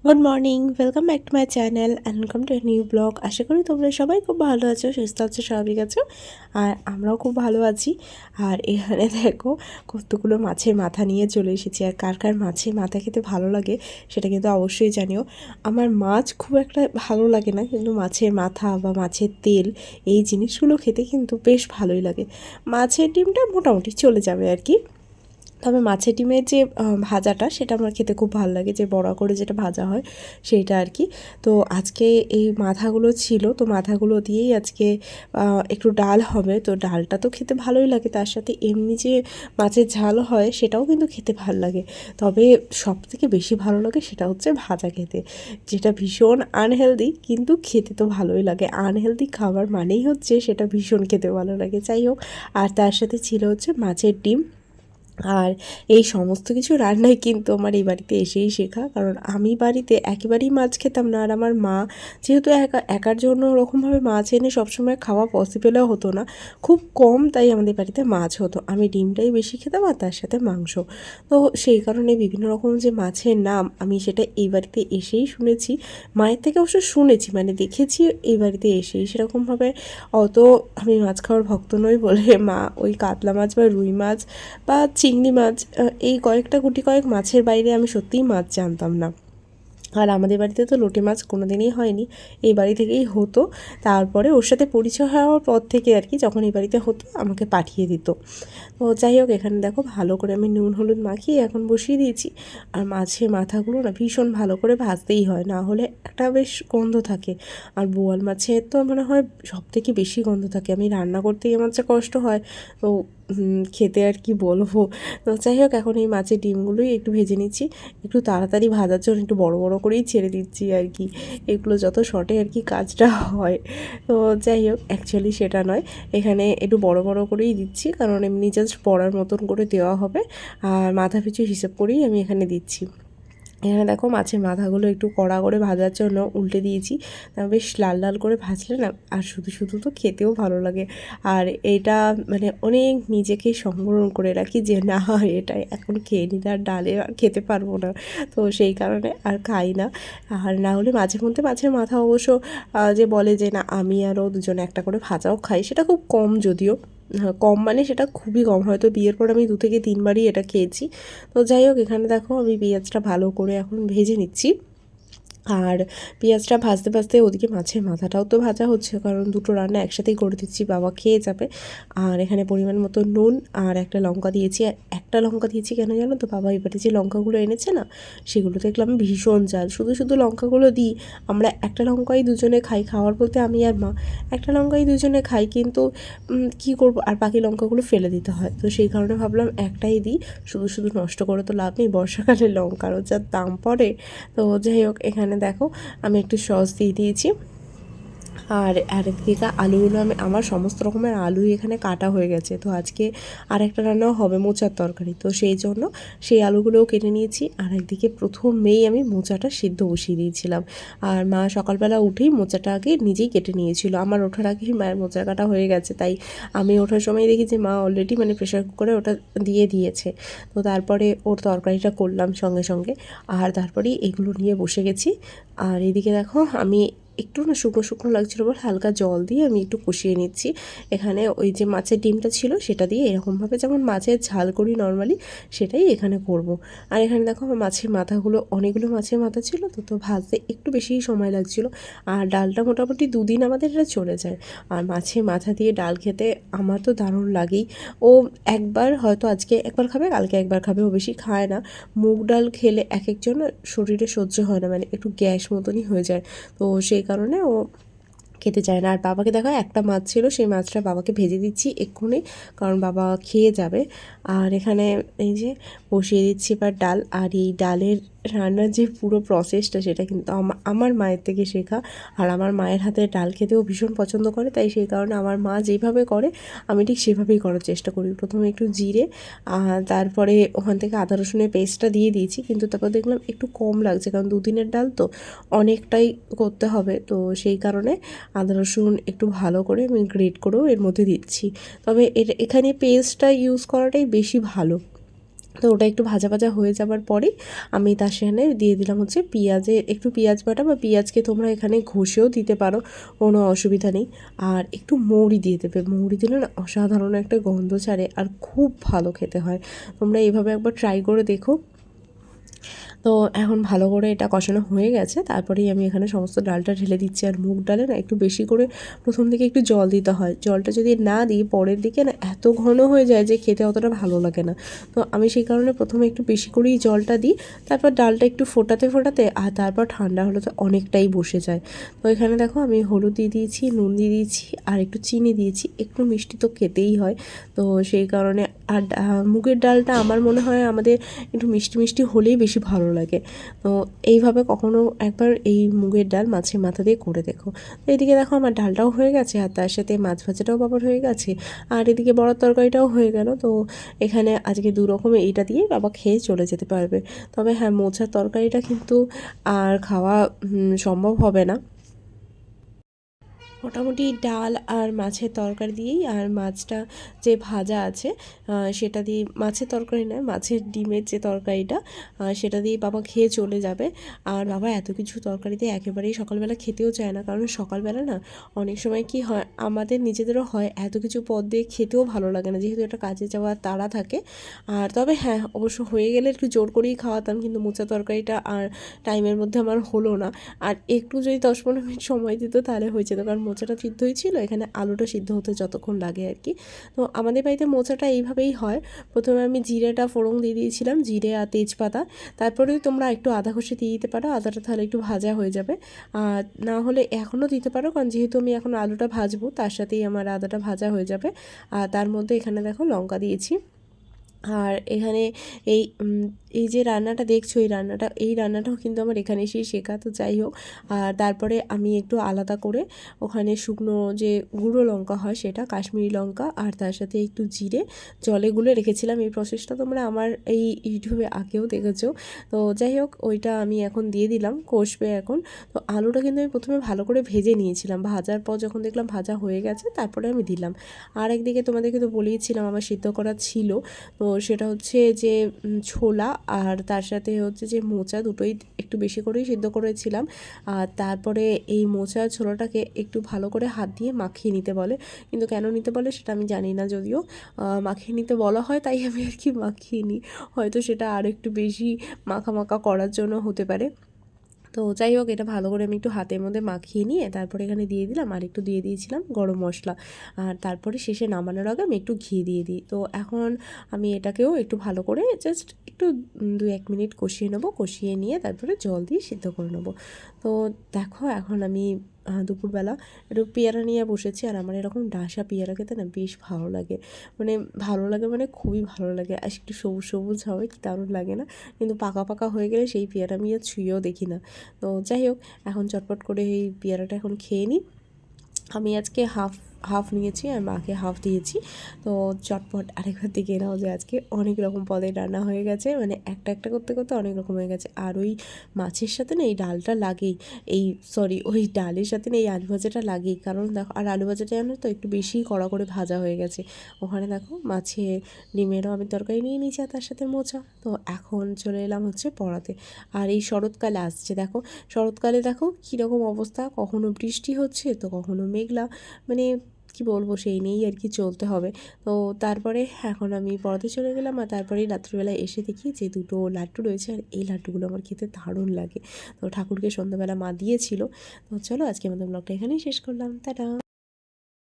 Good morning, welcome back to my channel and welcome to a new blog. আশা করি তোমরা সবাই খুব ভালো আছো, সুস্থ আছো, স্বাভাবিক আছো। আর আমরাও খুব ভালো আছি। আর এখানে দেখো কতগুলো মাছের মাথা নিয়ে চলে এসেছি। আর কার কার মাছের মাথা খেতে ভালো লাগে সেটা কিন্তু অবশ্যই জানিও। আমার মাছ খুব একটা ভালো লাগে না, কিন্তু মাছের মাথা বা মাছের তেল এই জিনিসগুলো খেতে কিন্তু বেশ ভালোই লাগে। মাছের ডিমটা মোটামুটি চলে যাবে আর কি। তবে মাছের ডিমের যে ভাজাটা সেটা আমার খেতে খুব ভালো লাগে, যে বড়া করে যেটা ভাজা হয় সেইটা আর কি। তো আজকে এই মাথাগুলো ছিল, তো মাথাগুলো দিয়েই আজকে একটু ডাল হবে। তো ডালটা তো খেতে ভালোই লাগে, তার সাথে এমনি যে মাছের ঝাল হয় সেটাও কিন্তু খেতে ভালো লাগে। তবে সবথেকে বেশি ভালো লাগে সেটা হচ্ছে ভাজা খেতে, যেটা ভীষণ আনহেলদি কিন্তু খেতে তো ভালোই লাগে। আনহেলদি খাবার মানেই হচ্ছে সেটা ভীষণ খেতে ভালো লাগে। যাই হোক, আর তার সাথে ছিল হচ্ছে মাছের ডিম। আর এই সমস্ত কিছু রান্নাই কিন্তু আমার এই বাড়িতে এসেই শেখা, কারণ আমি বাড়িতে একেবারেই মাছ খেতাম না। আর আমার মা যেহেতু একার জন্য ওরকমভাবে মাছ এনে সবসময় খাওয়া পসিবলও হতো না, খুব কম, তাই আমাদের বাড়িতে মাছ হতো। আমি ডিমটাই বেশি খেতাম আর তার সাথে মাংস। তো সেই কারণে বিভিন্ন রকম যে মাছের নাম আমি সেটা এই বাড়িতে এসেই শুনেছি। মায়ের থেকে অবশ্য শুনেছি, মানে দেখেছি এই বাড়িতে এসেই। সেরকমভাবে অত আমি মাছ খাওয়ার ভক্ত নই বলে মা ওই কাতলা মাছ বা রুই মাছ বা চিংড়ি মাছ, এই কয়েকটা গুটি কয়েক মাছের বাইরে আমি সত্যিই মাছ জানতাম না। আর আমাদের বাড়িতে তো লোটে মাছ কোনো দিনই হয়নি, এই বাড়ি থেকেই হতো। তারপরে ওর সাথে পরিচয় হওয়ার পর থেকে আর কি, যখন এই বাড়িতে হতো আমাকে পাঠিয়ে দিত। তো যাই হোক, এখানে দেখো ভালো করে আমি নুন হলুদ মাখিয়ে এখন বসিয়ে দিয়েছি। আর মাছের মাথাগুলো না ভীষণ ভালো করে ভাজতেই হয়, না হলে একটা বেশ গন্ধ থাকে। আর বোয়াল মাছের তো মনে হয় সব থেকে বেশি গন্ধ থাকে, আমি রান্না করতেই আমার যা কষ্ট হয়। তো খেতে আর কি বলবো। তো যাই হোক, এখন এই মাছের ডিমগুলোই একটু ভেজে নিচ্ছি। একটু তাড়াতাড়ি ভাজার জন্য একটু বড় বড় করেই ছেড়ে দিচ্ছি আর কি, এগুলো যত শর্টে আর কি কাজটা হয়। তো যাই হোক, অ্যাকচুয়ালি সেটা নয়, এখানে একটু বড় বড় করেই দিচ্ছি, কারণ এমনি জাস্ট পড়ার মতন করে দেওয়া হবে। আর মাথা পিছু হিসেব করেই আমি এখানে দিচ্ছি। এখানে দেখো মাছের মাথাগুলো একটু কড়া করে ভাজার জন্য উল্টে দিয়েছি। বেশ লাল লাল করে ভাজলে না আর শুধু শুধু তো খেতেও ভালো লাগে। আর এটা মানে অনেক নিজেকে সংবরণ করে রাখি যে না, এটা এখন খেয়ে নিলে আর ডালে আর খেতে পারবো না, তো সেই কারণে আর খাই না। আর না হলে মাঝে মধ্যে মাছের মাথা অবশ্য যে বলে যে না আমি আরও দুজনে একটা করে ভাজাও খাই, সেটা খুব কম যদিও। হ্যাঁ, কম মানে সেটা খুবই কম, হয়তো বিয়ের পর আমি 2 থেকে 3 বারই এটা খেয়েছি। তো যাই হোক, এখানে দেখো আমি পেঁয়াজটা ভালো করে এখন ভেজে নিচ্ছি। আর পেঁয়াজটা ভাজতে ভাজতে ওদিকে মাছের মাথাটাও তো ভাজা হচ্ছে, কারণ দুটো রান্না একসাথেই করে দিচ্ছি, বাবা খেয়ে যাবে। আর এখানে পরিমাণ মতো নুন আর একটা লঙ্কা দিয়েছি। একটা লঙ্কা দিয়েছি কেন জানো তো, বাবা এবারে যে লঙ্কাগুলো এনেছে না সেগুলো দেখলাম ভীষণ ঝাল। শুধু শুধু লঙ্কাগুলো দিই, আমরা একটা লঙ্কাই দুজনে খাই, খাওয়ার বলতে আমি আর মা একটা লঙ্কাই দুজনে খাই, কিন্তু কী করবো, আর বাকি লঙ্কাগুলো ফেলে দিতে হয়। তো সেই কারণে ভাবলাম একটাই দিই, শুধু শুধু নষ্ট করে তো লাভ নেই, বর্ষাকালে লঙ্কারও যা দাম পড়ে। তো যাই হোক, এখানে দেখো আমি একটু সস দিয়ে দিয়েছি। আর আরেকদিকে আলুগুলো আমার সমস্ত রকমের আলুই এখানে কাটা হয়ে গেছে। তো আজকে আরেকটা রান্নাও হবে, মোচার তরকারি, তো সেই জন্য সেই আলুগুলোও কেটে নিয়েছি। আর একদিকে প্রথমেই আমি মোচাটা সিদ্ধ বসিয়ে দিয়েছিলাম। আর মা সকালবেলা উঠেই মোচাটা আগে নিজেই কেটে নিয়েছিল, আমার ওঠার আগেই মায়ের মোচা কাটা হয়ে গেছে। তাই আমি ওঠার সময় দেখি যে মা অলরেডি মানে প্রেশার কুকারে ওটা দিয়ে দিয়েছে। তো তারপরে ওর তরকারিটা করলাম সঙ্গে সঙ্গে, আর তারপরেই এগুলো নিয়ে বসে গেছি। আর এদিকে দেখো আমি একটু না শুকনো শুকনো লাগছিলো বলে হালকা জল দিয়ে আমি একটু কষিয়ে নিচ্ছি। এখানে ওই যে মাছের ডিমটা ছিল সেটা দিয়ে এরকমভাবে যেমন মাছের ঝাল করি নর্মালি, সেটাই এখানে করব। আর এখানে দেখো আমার মাছের মাথাগুলো, অনেকগুলো মাছের মাথা ছিল, তো ভাজতে একটু বেশিই সময় লাগছিলো। আর ডালটা মোটামুটি 2 দিন আমাদের এটা চলে যায়। আর মাছের মাথা দিয়ে ডাল খেতে আমার তো দারুণ লাগেই। ও একবার হয়তো আজকে একবার খাবে, কালকে একবার খাবে, ও বেশি খায় না। মুগ ডাল খেলে এক একজনের শরীরে সহ্য হয় না, মানে একটু গ্যাস মতনই হয়ে যায়। তো সেই কারণে ও খেতে চায় না। আর বাবাকে দেখো একটা মাছ ছিল, সেই মাছটা বাবাকে ভেজে দিচ্ছি এক্ষুনি, কারণ বাবা খেয়ে যাবে। আর এখানে এই যে বসিয়ে দিচ্ছি এবার ডাল। আর এই ডালের রান্নার যে পুরো প্রসেসটা সেটা কিন্তু আমার মায়ের থেকে শেখা। আর আমার মায়ের হাতের ডাল খেতেও ভীষণ পছন্দ করে, তাই সেই কারণে আমার মা যেভাবে করে আমি ঠিক সেভাবেই করার চেষ্টা করি। প্রথমে একটু জিরে, তারপরে ওখান থেকে আদা রসুনের পেস্টটা দিয়ে দিয়েছি, কিন্তু তারপর দেখলাম একটু কম লাগছে, কারণ 2 দিনের ডাল তো অনেকটাই করতে হবে। তো সেই কারণে আদা রসুন একটু ভালো করে আমি গ্রেট করেও এর মধ্যে দিচ্ছি। তবে এখানে পেস্টটা ইউজ করাটাই বেশি ভালো, তো ওটা একটু ভাজা ভাজা হয়ে যাবার পরেই আমি তার সেখানে দিয়ে দিলাম হচ্ছে একটু পেঁয়াজ বাটা, বা পেঁয়াজকে তোমরা এখানে ঘষেও দিতে পারো, কোনো অসুবিধা নেই। আর একটু মৌরি দিয়ে দেবে, মৌরি দিলে না অসাধারণ একটা গন্ধ ছাড়ে আর খুব ভালো খেতে হয়। তোমরা এইভাবে একবার ট্রাই করে দেখো। তো এখন ভালো করে এটা কষানো হয়ে গেছে, তারপরেই আমি এখানে সমস্ত ডালটা ঢেলে দিচ্ছি। আর মুগ ডালে না একটু বেশি করে প্রথম দিকে একটু জল দিতে হয়, জলটা যদি না দিই পরের দিকে না এত ঘন হয়ে যায় যে খেতে অতটা ভালো লাগে না। তো আমি সেই কারণে প্রথমে একটু বেশি করেই জলটা দিই, তারপর ডালটা একটু ফোটাতে ফোটাতে আর তারপর ঠান্ডা হলে তো অনেকটাই বসে যায়। তো এখানে দেখো আমি হলুদ দিয়ে দিয়েছি, নুন দিয়ে দিয়েছি আর একটু চিনি দিয়েছি, একটু মিষ্টি তো খেতেই হয়। তো সেই কারণে আর মুগের ডালটা আমার মনে হয় আমাদের একটু মিষ্টি মিষ্টি হলেই বেশি ভালো লাগে। তো এইভাবে কখনো একবার এই মুগের ডাল মাছের মাথা দিয়ে করে দেখো। তো এদিকে দেখো আমার ডালটাও হয়ে গেছে আর তার সাথে মাছ ভাজাটাও বাবার হয়ে গেছে, আর এদিকে বড়ার তরকারিটাও হয়ে গেল। তো এখানে আজকে দু রকমের এইটা দিয়ে বাবা খেয়ে চলে যেতে পারবে। তবে হ্যাঁ, মোচার তরকারিটা কিন্তু আর খাওয়া সম্ভব হবে না। মোটামুটি ডাল আর মাছের তরকারি দিয়েই, আর মাছটা যে ভাজা আছে সেটা দিয়ে, মাছের তরকারি নয়, মাছের ডিমের যে তরকারিটা সেটা দিয়ে বাবা খেয়ে চলে যাবে। আর বাবা এত কিছু তরকারিতে একেবারেই সকালবেলা খেতেও চায় না, কারণ সকালবেলা না অনেক সময় কি হয়, আমাদের নিজেদেরও হয় এত কিছু পদ দিয়ে খেতেও ভালো লাগে না, যেহেতু একটা কাজে যাওয়ার তাড়া থাকে। আর তবে হ্যাঁ, অবশ্য হয়ে গেলে একটু জোর করেই খাওয়াতাম, কিন্তু মোচা তরকারিটা আর টাইমের মধ্যে আমার হলো না। আর একটু যদি 10-15 মিনিট সময় দিত তাহলে হয়ে যেত, কারণ মোচাটা সিদ্ধই ছিল, এখানে আলুটা সিদ্ধ হতে যতক্ষণ লাগে আর কি। তো আমাদের বাড়িতে মোচাটা এইভাবেই হয়। প্রথমে আমি জিরেটা ফোড়ন দিয়ে দিয়েছিলাম, জিরে আর তেজপাতা, তারপরে তোমরা একটু আদা ঘষে দিয়ে দিতে পারো, আদাটা তাহলে একটু ভাজা হয়ে যাবে। আর না হলে এখনও দিতে পারো, কারণ যেহেতু আমি এখন আলুটা ভাজবো তার সাথেই আমার আদাটা ভাজা হয়ে যাবে। আর তার মধ্যে এখানে দেখো লঙ্কা দিয়েছি। আর এখানে এই এই যে রান্নাটা দেখছো, এই রান্নাটাও কিন্তু আমার এখানে এসেই শেখা। তো যাই হোক, আর তারপরে আমি একটু আলাদা করে ওখানে শুকনো যে গুঁড়ো লঙ্কা হয় সেটা, কাশ্মীরি লঙ্কা, আর তার সাথে একটু জিরে জলে গুলে রেখেছিলাম। এই প্রসেসটা তোমরা আমার এই ইউটিউবে আগেও দেখেছো। তো যাই হোক, ওইটা আমি এখন দিয়ে দিলাম, কষবে এখন। তো আলুটা কিন্তু আমি প্রথমে ভালো করে ভেজে নিয়েছিলাম, ভাজার পর যখন দেখলাম ভাজা হয়ে গেছে তারপরে আমি দিলাম। আর একদিকে তোমাদেরকে তো বলেইছিলাম আমার সিদ্ধ করা ছিল, তো সেটা হচ্ছে যে ছোলা আর তার সাথে হচ্ছে যে মোচা, দুটোই একটু বেশি করেই সিদ্ধ করেছিলাম। আর তারপরে এই মোচা ছোলাটাকে একটু ভালো করে হাত দিয়ে মাখিয়ে নিতে বলে, কিন্তু কেন নিতে বলে সেটা আমি জানি না, যদিও মাখিয়ে নিতে বলা হয় তাই আমি আর কি মাখিয়ে নিই। হয়তো সেটা আরও একটু বেশি মাখা মাখা করার জন্য হতে পারে। তো যাই হোক, এটা ভালো করে আমি একটু হাতের মধ্যে মাখিয়ে নিয়ে তারপরে এখানে দিয়ে দিলাম, আর একটু দিয়ে দিয়েছিলাম গরম মশলা। আর তারপরে শেষে নামানোর আগে আমি একটু ঘি দিয়ে দিই। তো এখন আমি এটাকেও একটু ভালো করে জাস্ট একটু 2-1 মিনিট কষিয়ে নেবো, কষিয়ে নিয়ে তারপরে জল দিয়ে সিদ্ধ করে নেবো। তো দেখো, এখন আমি দুপুরবেলা একটু পেয়ারা নিয়ে বসেছি, আর আমার এরকম ডাসা পেয়ারা খেতে না বেশ ভালো লাগে। মানে ভালো লাগে, মানে খুবই ভালো লাগে। আর একটু সবুজ সবুজ হবে কি দারুণ লাগে না? কিন্তু পাকা পাকা হয়ে গেলে সেই পেয়ারা আমি আর ছুঁয়েও দেখি না। তো যাই হোক, এখন চটপট করে এই পেয়ারাটা এখন খেয়ে নিই। আমি আজকে হাফ হাফ নিয়েছি আর মাকে হাফ দিয়েছি। তো চটপট আরেকবার দেখে নাও যে আজকে অনেক রকম পদের রান্না হয়ে গেছে, মানে একটা একটা করতে করতে অনেক রকম হয়ে গেছে। আর ওই মাছের সাথে না এই ডালটা লাগেই, ওই ডালের সাথে না এই আলু ভাজাটা লাগেই, কারণ দেখো, আর আলু ভাজাটা জানো তো একটু বেশি কড়া করে ভাজা হয়ে গেছে। ওখানে দেখো মাছের ডিমেরও আমি তরকারি নিয়ে নিয়েছি আর তার সাথে মোচা। তো এখন চলে এলাম হচ্ছে পড়াতে। আর এই শরৎকালে আসছে দেখো, শরৎকালে দেখো কীরকম অবস্থা, কখনো বৃষ্টি হচ্ছে তো কখনো মেঘলা, মানে কি বলবো, সেই নিয়েই আর কি চলতে হবে। তো তারপরে এখন আমি পড়াতে চলে গেলাম, আর তারপরেই রাত্রিবেলায় এসে দেখি যে দুটো লাড্ডু রয়েছে, আর এই লাড্ডুগুলো আমার খেতে দারুণ লাগে। তো ঠাকুরকে সন্ধ্যাবেলা মা দিয়েছিল। তো চলো, আজকে আমাদের ব্লগটা এখানেই শেষ করলাম, টাটা।